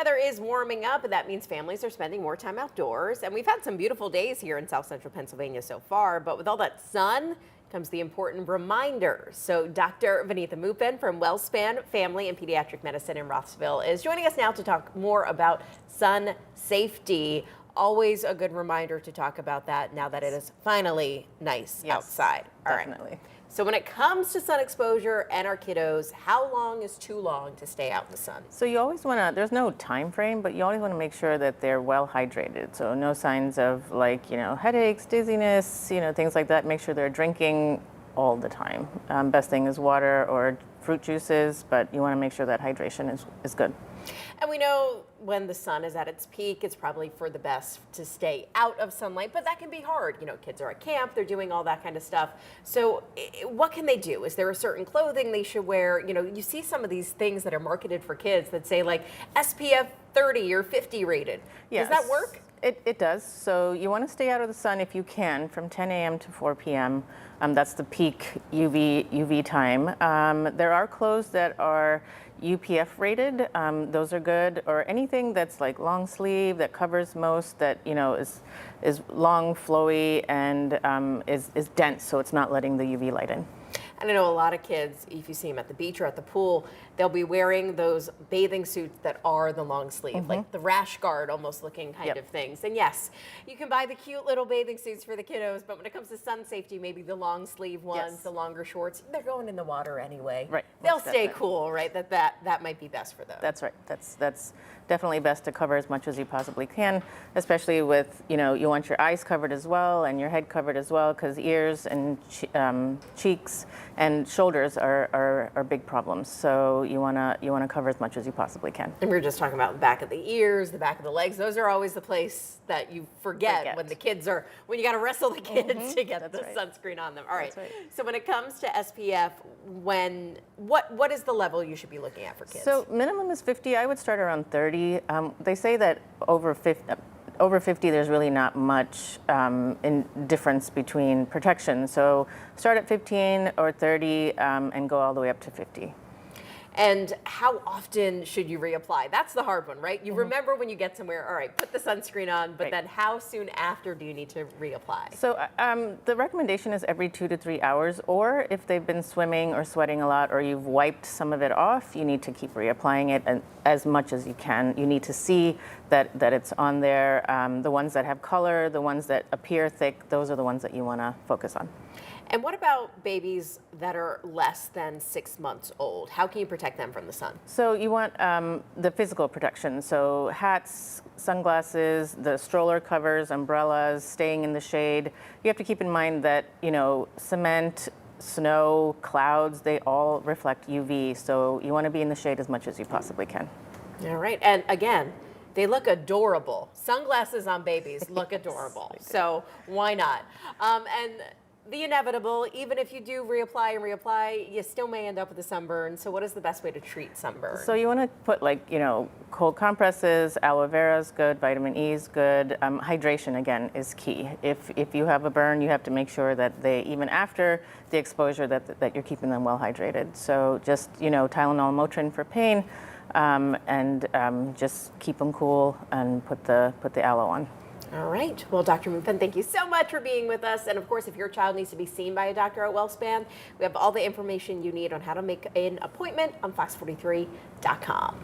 weather is warming up, and that means families are spending more time outdoors. And we've had some beautiful days here in South Central Pennsylvania so far, but with all that sun comes the important reminders. So Dr. Vinitha Moopen from WellSpan Family and Pediatric Medicine in Rothsville is joining us now to talk more about sun safety. Always a good reminder to talk about that now that it is finally nice outside. All definitely. right. So when it comes to sun exposure and our kiddos, how long is too long to stay out in the sun? So you always want to, there's no time frame, but you always want to make sure that they're well hydrated. So no signs of headaches, dizziness, things like that. Make sure they're drinking all the time. Best thing is water or fruit juices, but you want to make sure that hydration is good. And we know when the sun is at its peak, it's probably for the best to stay out of sunlight, but that can be hard. Kids are at camp, they're doing all that kind of stuff. So what can they do? Is there a certain clothing they should wear? You see some of these things that are marketed for kids that say like SPF 30 or 50 rated. Yes. Does that work? It does. So you want to stay out of the sun if you can from 10 a.m. to 4 p.m. That's the peak UV time. There are clothes that are UPF rated. Those are good. Or anything that's like long sleeve that covers most, that is long, flowy, and is dense, so it's not letting the UV light in. And I know a lot of kids, if you see them at the beach or at the pool, they'll be wearing those bathing suits that are the long sleeve, like the rash guard almost looking kind of things. And yes, you can buy the cute little bathing suits for the kiddos, but when it comes to sun safety, maybe the long sleeve ones, the longer shorts, they're going in the water anyway. Right. They'll stay cool, right? That might be best for them. That's right. That's definitely best to cover as much as you possibly can, especially with, you want your eyes covered as well and your head covered as well, because ears and cheeks and shoulders are big problems. So you wanna cover as much as you possibly can. And we were just talking about the back of the ears, the back of the legs. Those are always the place that you forget when you got to wrestle the kids to get the sunscreen on them. All right. So when it comes to SPF, what is the level you should be looking at for kids? So minimum is 50. I would start around 30. They say that over 50, there's really not much in difference between protection. So start at 15 or 30 and go all the way up to 50. And how often should you reapply? That's the hard one, right? You remember when you get somewhere, all right, put the sunscreen on, but then how soon after do you need to reapply? So the recommendation is every 2 to 3 hours, or if they've been swimming or sweating a lot or you've wiped some of it off, you need to keep reapplying it and as much as you can. You need to see that it's on there. The ones that have color, the ones that appear thick, those are the ones that you want to focus on. And what about babies that are less than 6 months old? How can you protect them from the sun? So you want the physical protection. So hats, sunglasses, the stroller covers, umbrellas, staying in the shade. You have to keep in mind that, cement, snow, clouds, they all reflect UV. So you want to be in the shade as much as you possibly can. All right. And again, they look adorable. Sunglasses on babies look adorable. So why not? And the inevitable, even if you do reapply, you still may end up with a sunburn. So what is the best way to treat sunburn? So you want to put cold compresses, aloe vera is good, vitamin E is good. Hydration, again, is key. If you have a burn, you have to make sure that even after the exposure, that you're keeping them well hydrated. So just, Tylenol, Motrin for pain, and just keep them cool and put the aloe on. All right. Well, Dr. Moopen, thank you so much for being with us. And of course, if your child needs to be seen by a doctor at WellSpan, we have all the information you need on how to make an appointment on fox43.com.